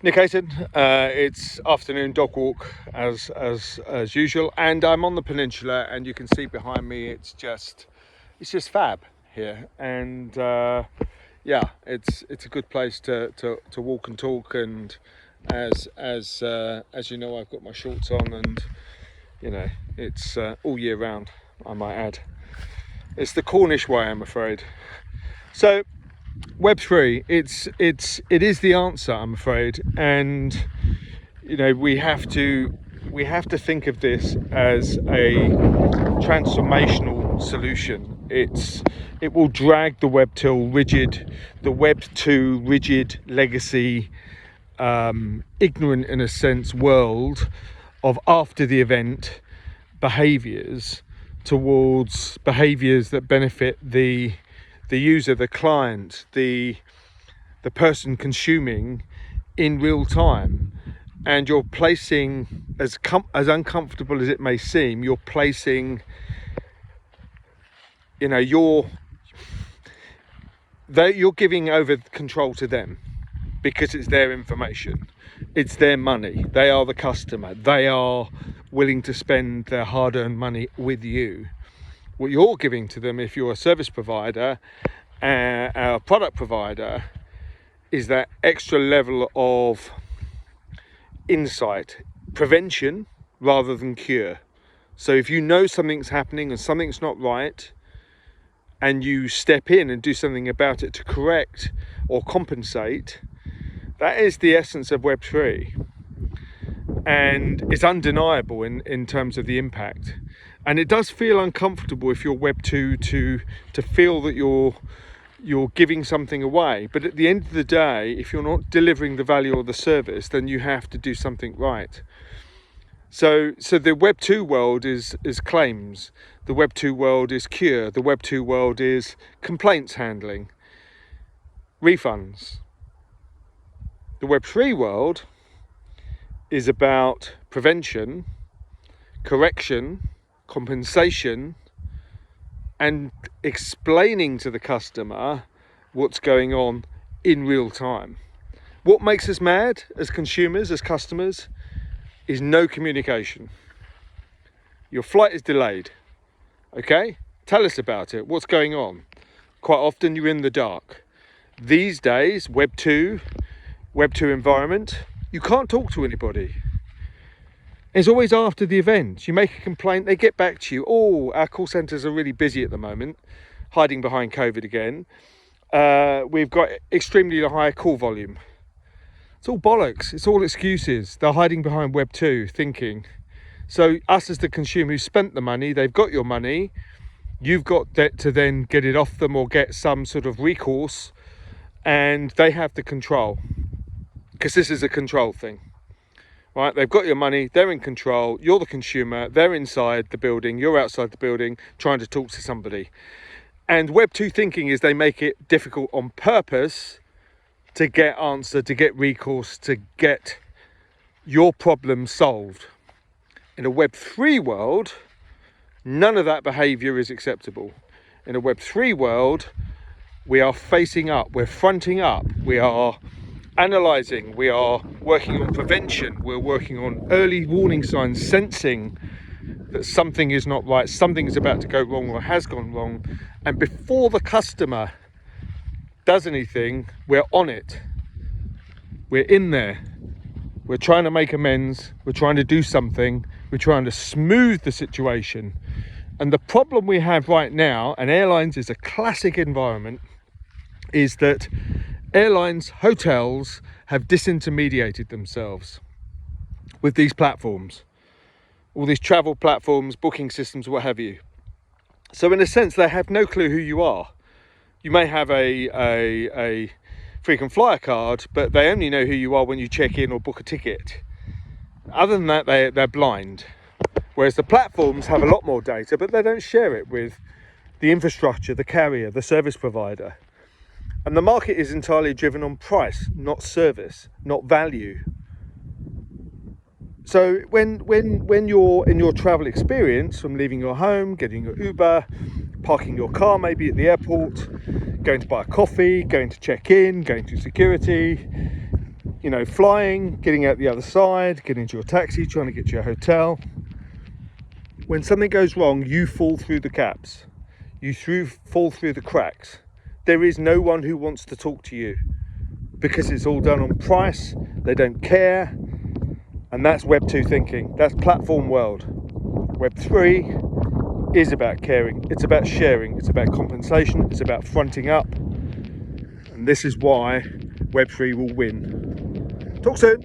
Nick Ayton. It's afternoon dog walk as usual, and I'm on the peninsula, and you can see behind me it's just fab here, and yeah, it's a good place to walk and talk, and as you know, I've got my shorts on, and you know it's all year round, I might add. It's the Cornish way, I'm afraid. So Web3, it is the answer, I'm afraid, and you know we have to think of this as a transformational solution. It will drag the Web2 rigid legacy, ignorant in a sense world of after the event behaviors towards behaviors that benefit the user, the client, the person consuming in real time. And you're placing, as uncomfortable as it may seem, you're placing, you know, you're giving over control to them, because it's their information, it's their money, they are the customer, they are willing to spend their hard-earned money with you. What you're giving to them, if you're a service provider, a product provider, is that extra level of insight, prevention rather than cure. So if you know something's happening and something's not right, and you step in and do something about it to correct or compensate, that is the essence of Web3. And it's undeniable in terms of the impact. And it does feel uncomfortable if you're Web2 to feel that you're giving something away. But at the end of the day, if you're not delivering the value or the service, then you have to do something right. So the Web2 world is claims. The Web2 world is cure. The Web2 world is complaints handling, refunds. The Web3 world is about prevention, correction, compensation, and explaining to the customer what's going on in real time. What makes us mad as consumers, as customers, is no communication. Your flight is delayed. Okay? Tell us about it. What's going on? Quite often you're in the dark. These days, Web2 environment, you can't talk to anybody. It's always after the event. You make a complaint, they get back to you. Oh, our call centres are really busy at the moment, hiding behind COVID again. We've got extremely high call volume. It's all bollocks. It's all excuses. They're hiding behind Web2 thinking. So us as the consumer who spent the money, they've got your money. You've got to then get it off them or get some sort of recourse, and they have the control. Because this is a control thing, right? They've got your money, they're in control, you're the consumer, they're inside the building, you're outside the building trying to talk to somebody. And Web2 thinking is they make it difficult on purpose to get answer, to get recourse, to get your problem solved. In a Web3 world, none of that behavior is acceptable. In a Web3 world, we are facing up, we're fronting up, we are analysing, we are working on prevention, we're working on early warning signs, sensing that something is not right, something is about to go wrong or has gone wrong, and before the customer does anything, we're on it, we're in there, we're trying to make amends, we're trying to do something, we're trying to smooth the situation. And the problem we have right now, and airlines is a classic environment, is that airlines, hotels have disintermediated themselves with these platforms, all these travel platforms, booking systems, what have you. So in a sense, they have no clue who you are. You may have a frequent flyer card, but they only know who you are when you check in or book a ticket. Other than that, they're blind. Whereas the platforms have a lot more data, but they don't share it with the infrastructure, the carrier, the service provider. And the market is entirely driven on price, not service, not value. So when you're in your travel experience, from leaving your home, getting your Uber, parking your car maybe at the airport, going to buy a coffee, going to check in, going to security, you know, flying, getting out the other side, getting into your taxi, trying to get to your hotel. When something goes wrong, you fall through the gaps. You fall through the cracks. There is no one who wants to talk to you because it's all done on price. They don't care. And that's Web 2 thinking. That's platform world. Web 3 is about caring. It's about sharing. It's about compensation. It's about fronting up. And this is why Web 3 will win. Talk soon.